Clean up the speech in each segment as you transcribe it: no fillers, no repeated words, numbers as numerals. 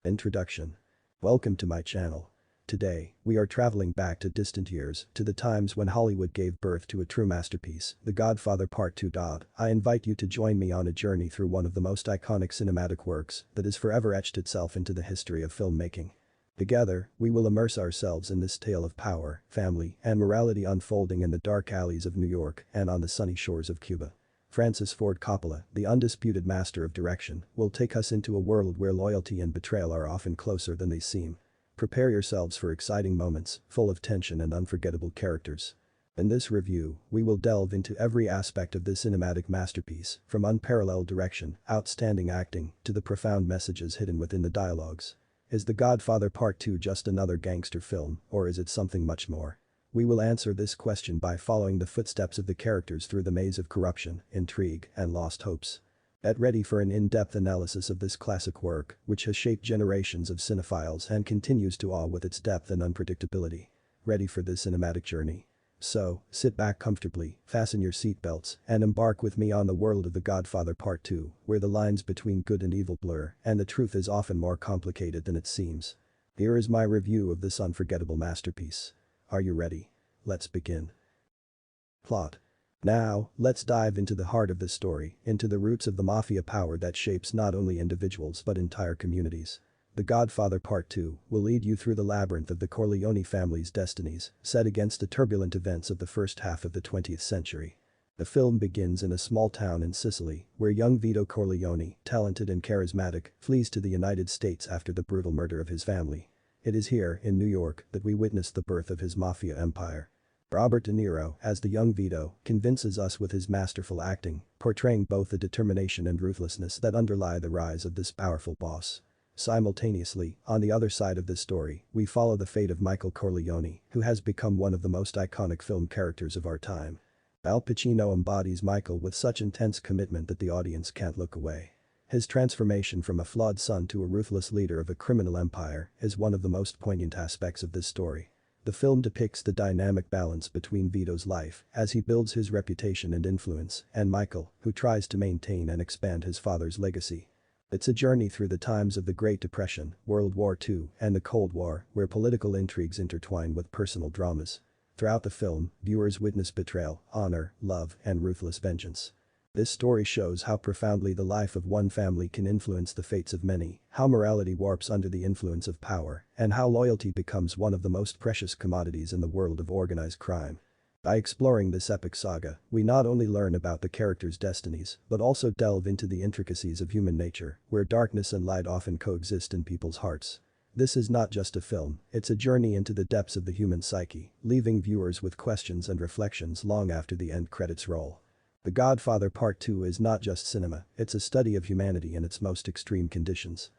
Introduction. Welcome to my channel. Today, we are traveling back to distant years, to the times when Hollywood gave birth to a true masterpiece, The Godfather Part 2. I invite you to join me on a journey through one of the most iconic cinematic works that has forever etched itself into the history of filmmaking. Together, we will immerse ourselves in this tale of power, family, and morality unfolding in the dark alleys of New York and on the sunny shores of Cuba. Francis Ford Coppola, the undisputed master of direction, will take us into a world where loyalty and betrayal are often closer than they seem. Prepare yourselves for exciting moments, full of tension and unforgettable characters. In this review, we will delve into every aspect of this cinematic masterpiece, from unparalleled direction, outstanding acting, to the profound messages hidden within the dialogues. Is The Godfather Part 2 just another gangster film, or is it something much more? We will answer this question by following the footsteps of the characters through the maze of corruption, intrigue, and lost hopes. Get ready for an in-depth analysis of this classic work, which has shaped generations of cinephiles and continues to awe with its depth and unpredictability. Ready for this cinematic journey? So, sit back comfortably, fasten your seatbelts, and embark with me on the world of The Godfather Part 2, where the lines between good and evil blur, and the truth is often more complicated than it seems. Here is my review of this unforgettable masterpiece. Are you ready? Let's begin. Plot. Now, let's dive into the heart of this story, into the roots of the mafia power that shapes not only individuals but entire communities. The Godfather Part 2 will lead you through the labyrinth of the Corleone family's destinies, set against the turbulent events of the first half of the 20th century. The film begins in a small town in Sicily, where young Vito Corleone, talented and charismatic, flees to the United States after the brutal murder of his family. It is here, in New York, that we witness the birth of his mafia empire. Robert De Niro, as the young Vito, convinces us with his masterful acting, portraying both the determination and ruthlessness that underlie the rise of this powerful boss. Simultaneously, on the other side of this story, we follow the fate of Michael Corleone, who has become one of the most iconic film characters of our time. Al Pacino embodies Michael with such intense commitment that the audience can't look away. His transformation from a flawed son to a ruthless leader of a criminal empire is one of the most poignant aspects of this story. The film depicts the dynamic balance between Vito's life, as he builds his reputation and influence, and Michael, who tries to maintain and expand his father's legacy. It's a journey through the times of the Great Depression, World War II, and the Cold War, where political intrigues intertwine with personal dramas. Throughout the film, viewers witness betrayal, honor, love, and ruthless vengeance. This story shows how profoundly the life of one family can influence the fates of many, how morality warps under the influence of power, and how loyalty becomes one of the most precious commodities in the world of organized crime. By exploring this epic saga, we not only learn about the characters' destinies, but also delve into the intricacies of human nature, where darkness and light often coexist in people's hearts. This is not just a film, it's a journey into the depths of the human psyche, leaving viewers with questions and reflections long after the end credits roll. The Godfather Part 2 is not just cinema, it's a study of humanity in its most extreme conditions.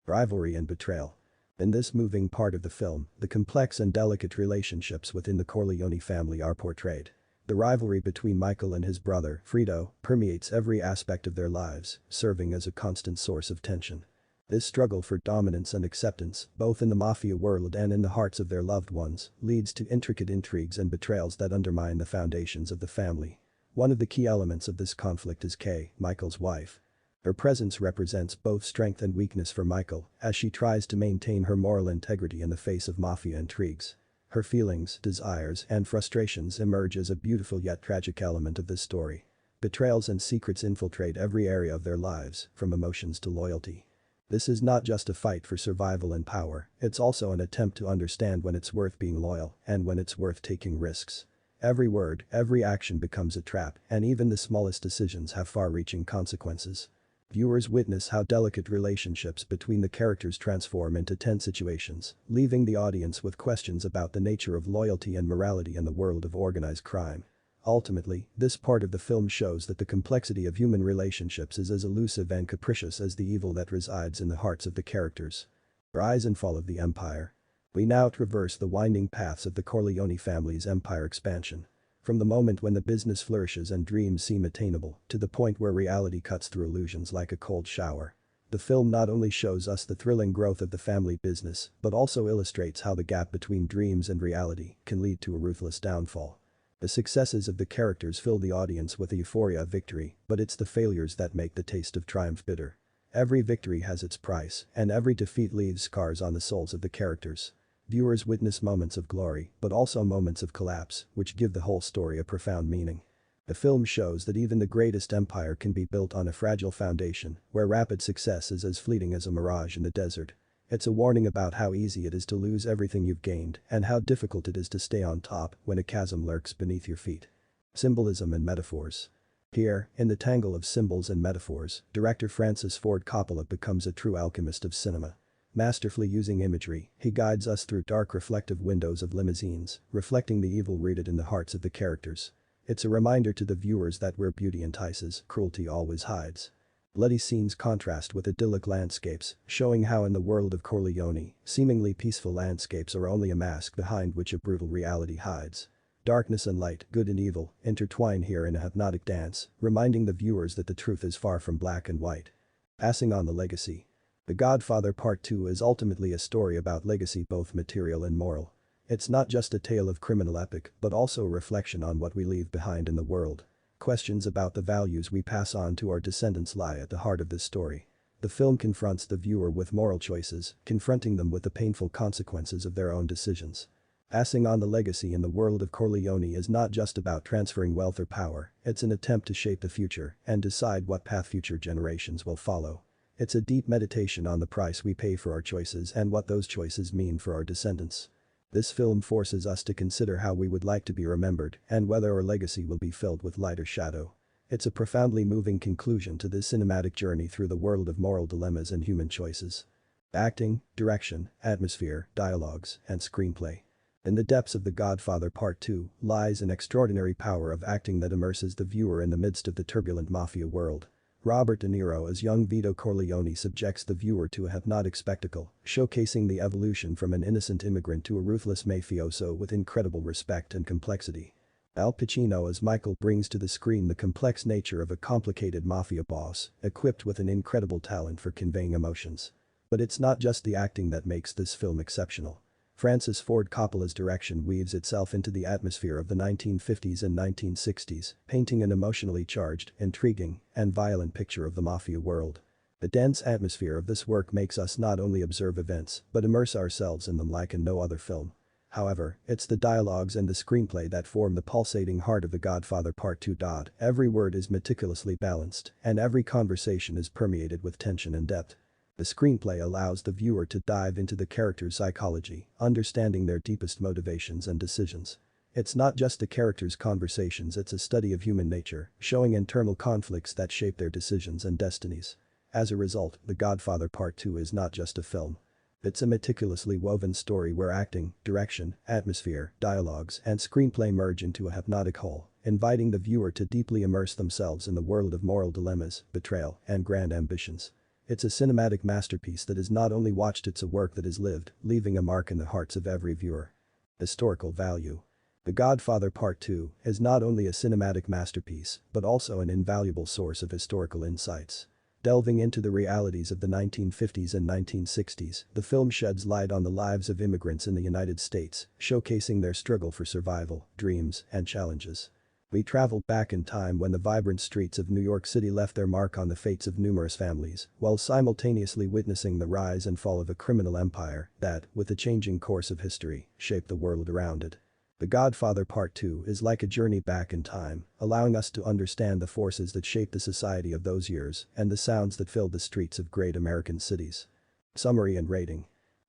Rivalry and betrayal. In this moving part of the film, the complex and delicate relationships within the Corleone family are portrayed. The rivalry between Michael and his brother, Fredo, permeates every aspect of their lives, serving as a constant source of tension. This struggle for dominance and acceptance, both in the mafia world and in the hearts of their loved ones, leads to intricate intrigues and betrayals that undermine the foundations of the family. One of the key elements of this conflict is Kay, Michael's wife. Her presence represents both strength and weakness for Michael, as she tries to maintain her moral integrity in the face of mafia intrigues. Her feelings, desires, and frustrations emerge as a beautiful yet tragic element of this story. Betrayals and secrets infiltrate every area of their lives, from emotions to loyalty. This is not just a fight for survival and power, it's also an attempt to understand when it's worth being loyal and when it's worth taking risks. Every word, every action becomes a trap, and even the smallest decisions have far-reaching consequences. Viewers witness how delicate relationships between the characters transform into tense situations, leaving the audience with questions about the nature of loyalty and morality in the world of organized crime. Ultimately, this part of the film shows that the complexity of human relationships is as elusive and capricious as the evil that resides in the hearts of the characters. Rise and fall of the empire. We now traverse the winding paths of the Corleone family's empire expansion. From the moment when the business flourishes and dreams seem attainable, to the point where reality cuts through illusions like a cold shower. The film not only shows us the thrilling growth of the family business, but also illustrates how the gap between dreams and reality can lead to a ruthless downfall. The successes of the characters fill the audience with the euphoria of victory, but it's the failures that make the taste of triumph bitter. Every victory has its price, and every defeat leaves scars on the souls of the characters. Viewers witness moments of glory, but also moments of collapse, which give the whole story a profound meaning. The film shows that even the greatest empire can be built on a fragile foundation, where rapid success is as fleeting as a mirage in the desert. It's a warning about how easy it is to lose everything you've gained and how difficult it is to stay on top when a chasm lurks beneath your feet. Symbolism and metaphors. Here, in the tangle of symbols and metaphors, director Francis Ford Coppola becomes a true alchemist of cinema. Masterfully using imagery, he guides us through dark reflective windows of limousines, reflecting the evil rooted in the hearts of the characters. It's a reminder to the viewers that where beauty entices, cruelty always hides. Bloody scenes contrast with idyllic landscapes, showing how in the world of Corleone, seemingly peaceful landscapes are only a mask behind which a brutal reality hides. Darkness and light, good and evil, intertwine here in a hypnotic dance, reminding the viewers that the truth is far from black and white. Passing on the legacy. The Godfather Part 2 is ultimately a story about legacy, both material and moral. It's not just a tale of criminal epic, but also a reflection on what we leave behind in the world. Questions about the values we pass on to our descendants lie at the heart of this story. The film confronts the viewer with moral choices, confronting them with the painful consequences of their own decisions. Passing on the legacy in the world of Corleone is not just about transferring wealth or power, it's an attempt to shape the future and decide what path future generations will follow. It's a deep meditation on the price we pay for our choices and what those choices mean for our descendants. This film forces us to consider how we would like to be remembered and whether our legacy will be filled with light or shadow. It's a profoundly moving conclusion to this cinematic journey through the world of moral dilemmas and human choices. Acting, direction, atmosphere, dialogues, and screenplay. In the depths of The Godfather Part 2 lies an extraordinary power of acting that immerses the viewer in the midst of the turbulent mafia world. Robert De Niro as young Vito Corleone subjects the viewer to a hypnotic spectacle, showcasing the evolution from an innocent immigrant to a ruthless mafioso with incredible respect and complexity. Al Pacino as Michael brings to the screen the complex nature of a complicated mafia boss, equipped with an incredible talent for conveying emotions. But it's not just the acting that makes this film exceptional. Francis Ford Coppola's direction weaves itself into the atmosphere of the 1950s and 1960s, painting an emotionally charged, intriguing, and violent picture of the mafia world. The dense atmosphere of this work makes us not only observe events, but immerse ourselves in them like in no other film. However, it's the dialogues and the screenplay that form the pulsating heart of The Godfather Part 2. Every word is meticulously balanced, and every conversation is permeated with tension and depth. The screenplay allows the viewer to dive into the characters' psychology, understanding their deepest motivations and decisions. It's not just the characters' conversations, it's a study of human nature, showing internal conflicts that shape their decisions and destinies. As a result, The Godfather Part 2 is not just a film. It's a meticulously woven story where acting, direction, atmosphere, dialogues, and screenplay merge into a hypnotic whole, inviting the viewer to deeply immerse themselves in the world of moral dilemmas, betrayal, and grand ambitions. It's a cinematic masterpiece that is not only watched, it's a work that is lived, leaving a mark in the hearts of every viewer. Historical value. The Godfather Part 2 is not only a cinematic masterpiece, but also an invaluable source of historical insights. Delving into the realities of the 1950s and 1960s, the film sheds light on the lives of immigrants in the United States, showcasing their struggle for survival, dreams, and challenges. We traveled back in time when the vibrant streets of New York City left their mark on the fates of numerous families, while simultaneously witnessing the rise and fall of a criminal empire that, with the changing course of history, shaped the world around it. The Godfather Part 2 is like a journey back in time, allowing us to understand the forces that shaped the society of those years and the sounds that filled the streets of great American cities. Summary and rating.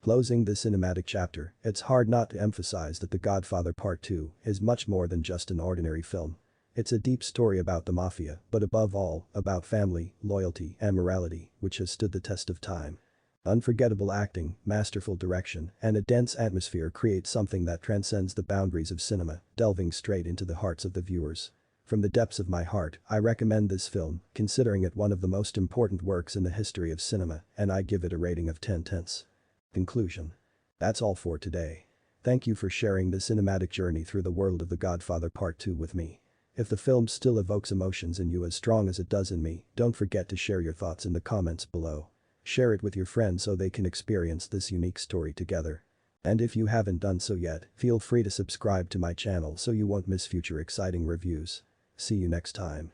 Closing this cinematic chapter, it's hard not to emphasize that The Godfather Part 2 is much more than just an ordinary film. It's a deep story about the mafia, but above all, about family, loyalty, and morality, which has stood the test of time. Unforgettable acting, masterful direction, and a dense atmosphere create something that transcends the boundaries of cinema, delving straight into the hearts of the viewers. From the depths of my heart, I recommend this film, considering it one of the most important works in the history of cinema, and I give it a rating of 10 tenths. Conclusion. That's all for today. Thank you for sharing this cinematic journey through the world of The Godfather Part 2 with me. If the film still evokes emotions in you as strong as it does in me, don't forget to share your thoughts in the comments below. Share it with your friends so they can experience this unique story together. And if you haven't done so yet, feel free to subscribe to my channel so you won't miss future exciting reviews. See you next time.